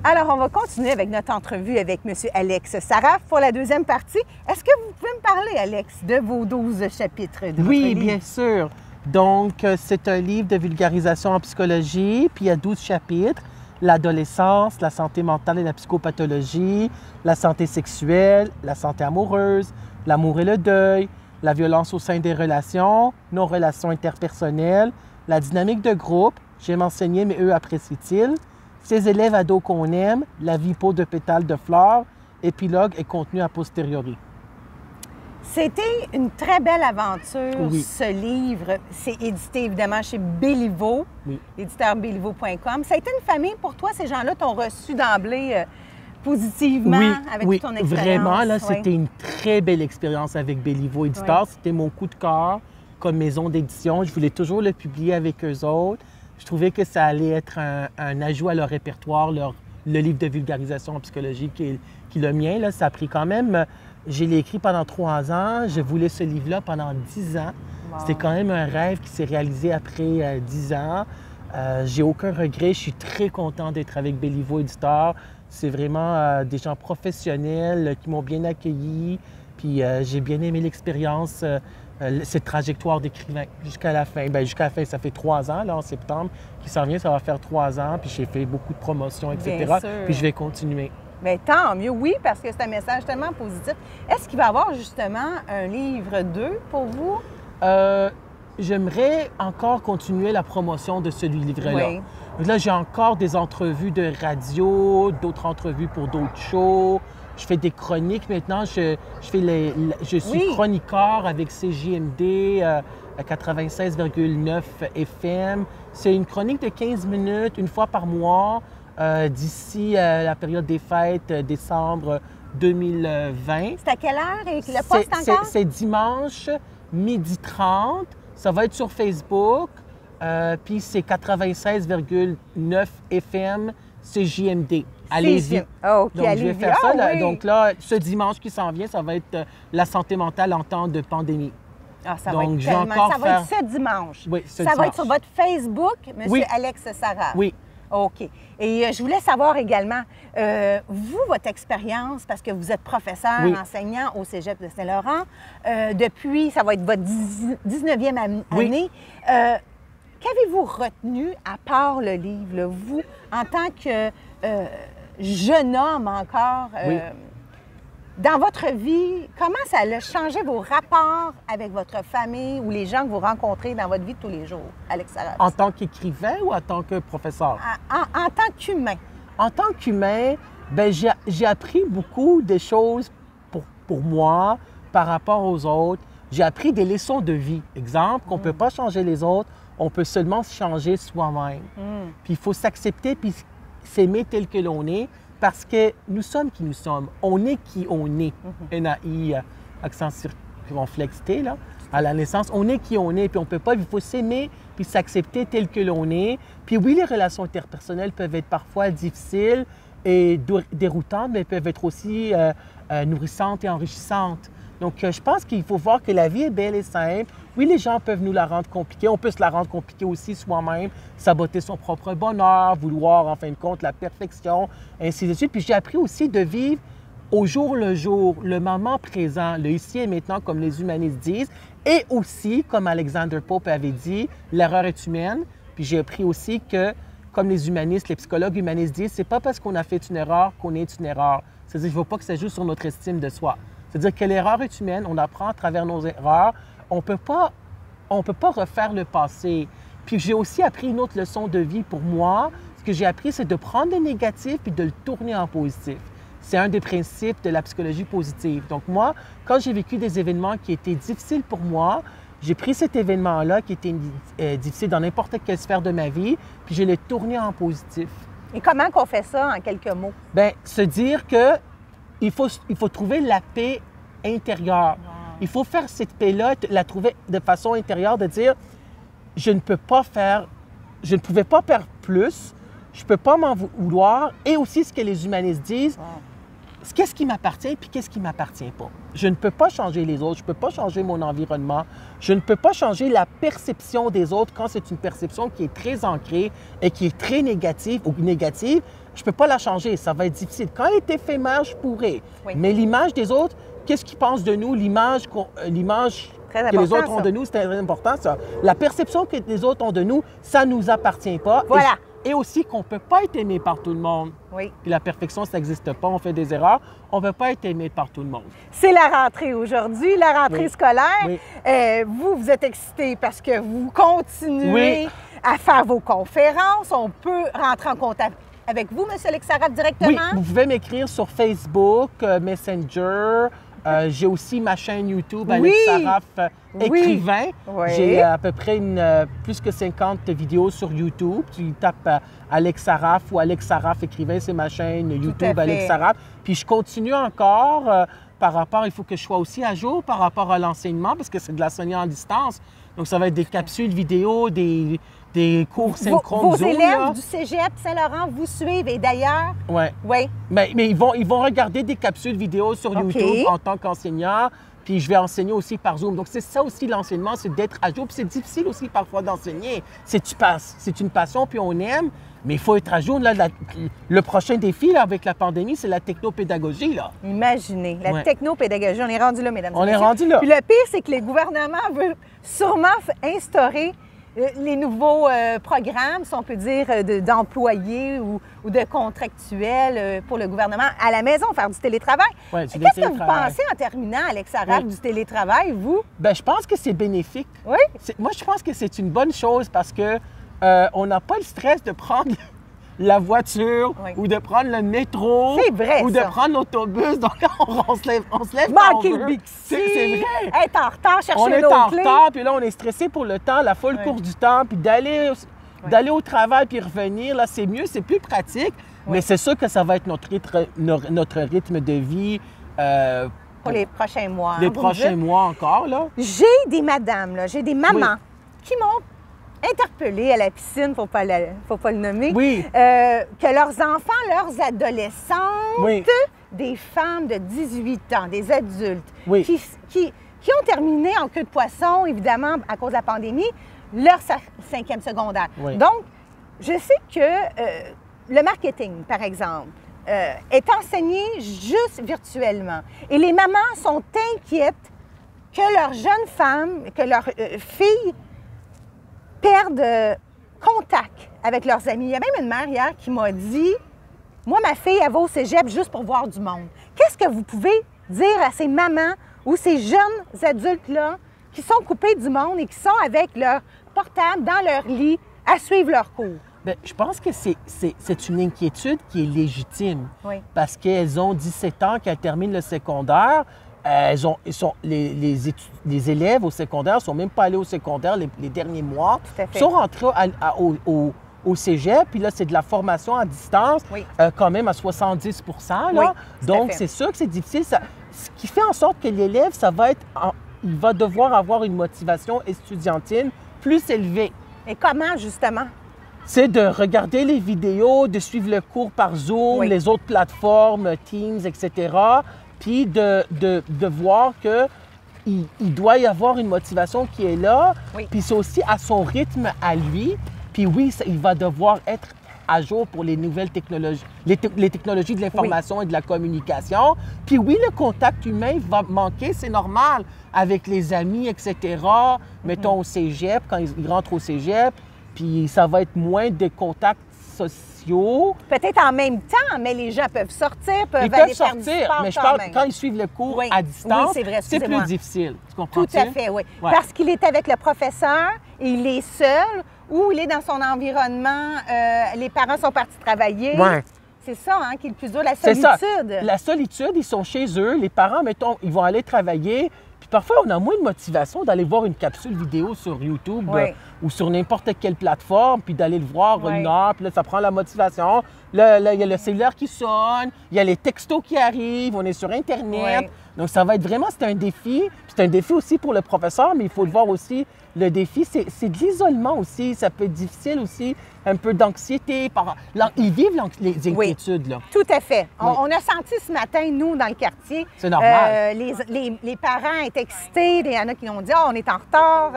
Alors, on va continuer avec notre entrevue avec M. Alex Sarraf pour la deuxième partie. Est-ce que vous pouvez me parler, Alex, de vos 12 chapitres de votre Oui, livre? bien sûr. Donc, c'est un livre de vulgarisation en psychologie, puis il y a 12 chapitres. L'adolescence, la santé mentale et la psychopathologie, la santé sexuelle, la santé amoureuse, l'amour et le deuil, la violence au sein des relations, nos relations interpersonnelles, la dynamique de groupe, j'aime enseigner mais eux apprécient-ils, ces élèves ados qu'on aime, la vie peau de pétales de fleurs, épilogue et contenu a posteriori. C'était une très belle aventure, Oui. ce livre. C'est édité évidemment chez Béliveau, Oui. l'éditeur béliveau.com. Ça a été une famille pour toi, ces gens-là t'ont reçu d'emblée positivement avec oui, toute ton expérience? vraiment, là, Oui. c'était une très belle expérience avec Béliveau Éditeur. Oui. C'était mon coup de cœur comme maison d'édition. Je voulais toujours le publier avec eux autres. Je trouvais que ça allait être un ajout à leur répertoire, le livre de vulgarisation en psychologie qui est le mien. Là, ça a pris quand même... Je l'ai écrit pendant 3 ans. Je voulais ce livre-là pendant 10 ans. Wow. C'était quand même un rêve qui s'est réalisé après 10 ans. J'ai aucun regret. Je suis très content d'être avec Béliveau Éditeur. C'est vraiment des gens professionnels qui m'ont bien accueilli. Puis j'ai bien aimé l'expérience, cette trajectoire d'écrivain jusqu'à la fin. Bien, jusqu'à la fin, ça fait 3 ans, là, en septembre, qui s'en vient, ça va faire 3 ans. Puis j'ai fait beaucoup de promotions, etc. Bien sûr. Puis je vais continuer. Bien, tant mieux, oui, parce que c'est un message tellement positif. Est-ce qu'il va y avoir justement un livre 2 pour vous? J'aimerais encore continuer la promotion de ce livre-là. Oui. Donc là, j'ai encore des entrevues de radio, d'autres entrevues pour d'autres shows. Je fais des chroniques maintenant. Je suis Oui. chroniqueur avec CJMD à 96,9 FM. C'est une chronique de 15 minutes, une fois par mois, d'ici la période des fêtes, décembre 2020. C'est à quelle heure et le poste encore? C'est dimanche, 12h30. Ça va être sur Facebook. Puis c'est 96,9 FM CJMD. Allez-y. OK, Donc, je vais faire Ah, ça. Là. oui. Donc là, ce dimanche qui s'en vient, ça va être la santé mentale en temps de pandémie. Ah, ça Donc, va être je vais tellement... encore Ça va être ce dimanche. Oui, ce Ça va dimanche. être sur votre Facebook, M. Oui. Alex Sarraf. Oui. OK. Et je voulais savoir également, vous, votre expérience, parce que vous êtes professeur, Oui. enseignant au Cégep de Saint-Laurent, depuis, ça va être votre 19e année. Oui. Qu'avez-vous retenu, à part le livre, là, vous, en tant que jeune homme encore, Oui. dans votre vie, comment ça a changé vos rapports avec votre famille ou les gens que vous rencontrez dans votre vie de tous les jours, Alex Sarraf? En tant qu'écrivain ou en tant que professeur? En tant qu'humain. En tant qu'humain, ben, j'ai appris beaucoup de choses pour moi par rapport aux autres. J'ai appris des leçons de vie. Exemple, qu'on ne peut pas changer les autres, on peut seulement se changer soi-même. Puis il faut s'accepter puis s'aimer tel que l'on est parce que nous sommes qui nous sommes. On est qui on est. NAI, accent circonflexe-T, là, à la naissance. On est qui on est, puis on peut pas, il faut s'aimer puis s'accepter tel que l'on est. Puis oui, les relations interpersonnelles peuvent être parfois difficiles et déroutantes, mais peuvent être aussi nourrissantes et enrichissantes. Donc, je pense qu'il faut voir que la vie est belle et simple. Oui, les gens peuvent nous la rendre compliquée. On peut se la rendre compliquée aussi soi-même, saboter son propre bonheur, vouloir, en fin de compte, la perfection, ainsi de suite. Puis j'ai appris aussi de vivre au jour le jour, le moment présent, le ici et maintenant, comme les humanistes disent. Et aussi, comme Alexander Pope avait dit, l'erreur est humaine. Puis j'ai appris aussi que, comme les humanistes, les psychologues humanistes disent, c'est pas parce qu'on a fait une erreur qu'on est une erreur. C'est-à-dire, il ne faut pas que ça joue sur notre estime de soi. C'est-à-dire que l'erreur est humaine, on apprend à travers nos erreurs. On ne peut pas refaire le passé. Puis j'ai aussi appris une autre leçon de vie pour moi. Ce que j'ai appris, c'est de prendre le négatif puis de le tourner en positif. C'est un des principes de la psychologie positive. Donc moi, quand j'ai vécu des événements qui étaient difficiles pour moi, j'ai pris cet événement-là qui était difficile dans n'importe quelle sphère de ma vie, puis je l'ai tourné en positif. Et comment qu'on fait ça en quelques mots? Bien, se dire que il faut trouver la paix intérieure. Wow. Il faut faire cette paix-là, la trouver de façon intérieure, de dire je ne pouvais pas faire plus, je ne peux pas m'en vouloir. Et aussi ce que les humanistes disent, qu'est-ce qui m'appartient puis qu'est-ce qui ne m'appartient pas. Je ne peux pas changer les autres, je ne peux pas changer mon environnement, je ne peux pas changer la perception des autres quand c'est une perception qui est très ancrée et qui est très négative ou négative. Je ne peux pas la changer, ça va être difficile. Quand elle est éphémère, je pourrais. Oui. Mais l'image des autres, qu'est-ce qu'ils pensent de nous, l'image Très que les autres important, ont ça. de nous, c'est très important, ça. La perception que les autres ont de nous, ça ne nous appartient pas. Voilà. Et aussi qu'on ne peut pas être aimé par tout le monde. Oui. Puis la perfection, ça n'existe pas, on fait des erreurs. On ne peut pas être aimé par tout le monde. C'est la rentrée aujourd'hui, la rentrée Oui. scolaire. Oui. Vous êtes excité parce que vous continuez Oui. à faire vos conférences. On peut rentrer en contact avec vous, M. Alexaraf, directement? Oui, vous pouvez m'écrire sur Facebook, Messenger. J'ai aussi ma chaîne YouTube, Oui. Alexaraf écrivain. Oui. J'ai à peu près plus que 50 vidéos sur YouTube. Tu tapes Alexaraf ou Alexaraf écrivain, c'est ma chaîne YouTube fait. Alexaraf. Puis je continue encore par rapport, il faut que je sois aussi à jour par rapport à l'enseignement parce que c'est de l'enseignement à distance. Donc ça va être des capsules vidéo, des cours synchrones. Vos Zoom, élèves là. du Cégep Saint-Laurent vous suivent et d'ailleurs, Ouais. oui, Mais ils vont regarder des capsules vidéo sur OK. YouTube en tant qu'enseignant, puis je vais enseigner aussi par Zoom. Donc, c'est ça aussi l'enseignement, c'est d'être à jour. Puis c'est difficile aussi parfois d'enseigner. C'est une passion, puis on aime, mais il faut être à jour. Là, le prochain défi là, avec la pandémie, c'est la technopédagogie. Là. imaginez, la Ouais. technopédagogie, on est rendu là, mesdames et On est messieurs. rendu là. Puis le pire, c'est que le gouvernement veut sûrement instaurer les nouveaux programmes, si on peut dire, d'employés ou de contractuels pour le gouvernement à la maison, faire du télétravail. Ouais, du Qu'est-ce que vous télétravail. pensez en terminant, Alex Araf, Oui. du télétravail, vous? Ben, je pense que c'est bénéfique. Oui? Moi, je pense que c'est une bonne chose parce que on n'a pas le stress de prendre la voiture Oui. ou de prendre le métro C'est vrai, ou ça. de prendre l'autobus. Donc, on se lève quand Manquer on le veut. Bixi, C'est vrai. être en retard, chercher On est nos en clés. retard, puis là, on est stressé pour le temps, la folle Oui. course du temps, puis d'aller au travail puis revenir. Là, c'est mieux, c'est plus pratique, mais c'est sûr que ça va être notre rythme de vie Pour les prochains mois. les vous me prochains dites. mois encore. Là. J'ai des madames, là, j'ai des mamans qui m'ont interpellée à la piscine, faut pas le nommer, Oui. que leurs enfants, leurs adolescentes, Oui. des femmes de 18 ans, des adultes, Oui. qui ont terminé en queue de poisson, évidemment, à cause de la pandémie, leur 5e secondaire. Oui. Donc, je sais que le marketing, par exemple, est enseigné juste virtuellement. Et les mamans sont inquiètes que leurs jeunes femmes, que leurs filles perdent contact avec leurs amis. Il y a même une mère hier qui m'a dit, moi, ma fille, elle va au cégep juste pour voir du monde. Qu'est-ce que vous pouvez dire à ces mamans ou ces jeunes adultes-là qui sont coupés du monde et qui sont avec leur portable dans leur lit à suivre leur cours? Bien, je pense que c'est une inquiétude qui est légitime. Oui. Parce qu'elles ont 17 ans, qu'elles terminent le secondaire. Les élèves au secondaire ne sont même pas allés au secondaire les derniers mois. Tout à fait. Ils sont rentrés au cégep, puis là, c'est de la formation à distance, Oui. quand même à 70 là. Oui, tout à Donc, fait. c'est sûr que c'est difficile. Ce qui fait en sorte que l'élève, il va devoir avoir une motivation estudiantine plus élevée. Et comment, justement? C'est de regarder les vidéos, de suivre le cours par Zoom, Oui. les autres plateformes, Teams, etc. Puis de voir qu'il doit y avoir une motivation qui est là. Oui. Puis c'est aussi à son rythme à lui. Puis oui, il va devoir être à jour pour les nouvelles technologies, les technologies de l'information et de la communication. Puis oui, le contact humain va manquer, c'est normal, avec les amis, etc. Mettons au cégep, quand ils rentrent au cégep, puis ça va être moins de contacts sociaux. Peut-être en même temps, mais les gens peuvent sortir, peuvent Ils aller peuvent faire du sortir, sport mais je quand parle même. quand ils suivent le cours Oui. à distance, Oui, c'est vrai, c'est excusez-moi. plus difficile. Tu comprends? Tout à fait, oui. Ouais. Parce qu'il est avec le professeur et il est seul ou il est dans son environnement, les parents sont partis travailler. Ouais. C'est ça, hein, qui est le plus dur, la C'est ça. solitude. La solitude, ils sont chez eux. Les parents, mettons, ils vont aller travailler. Puis parfois, on a moins de motivation d'aller voir une capsule vidéo sur YouTube Oui. Ou sur n'importe quelle plateforme, puis d'aller le voir Oui. une heure. Puis là, ça prend la motivation. Là, il y a le cellulaire qui sonne. Il y a les textos qui arrivent. On est sur Internet. Oui. Donc, ça va être vraiment, c'est un défi. Puis c'est un défi aussi pour le professeur, mais il faut le voir aussi le défi, c'est de l'isolement aussi. Ça peut être difficile aussi, un peu d'anxiété. Ils vivent les inquiétudes, là. Tout à fait. Oui. On a senti ce matin, nous, dans le quartier. C'est normal. Les parents étaient excités. Il y en a qui ont dit, on est en retard.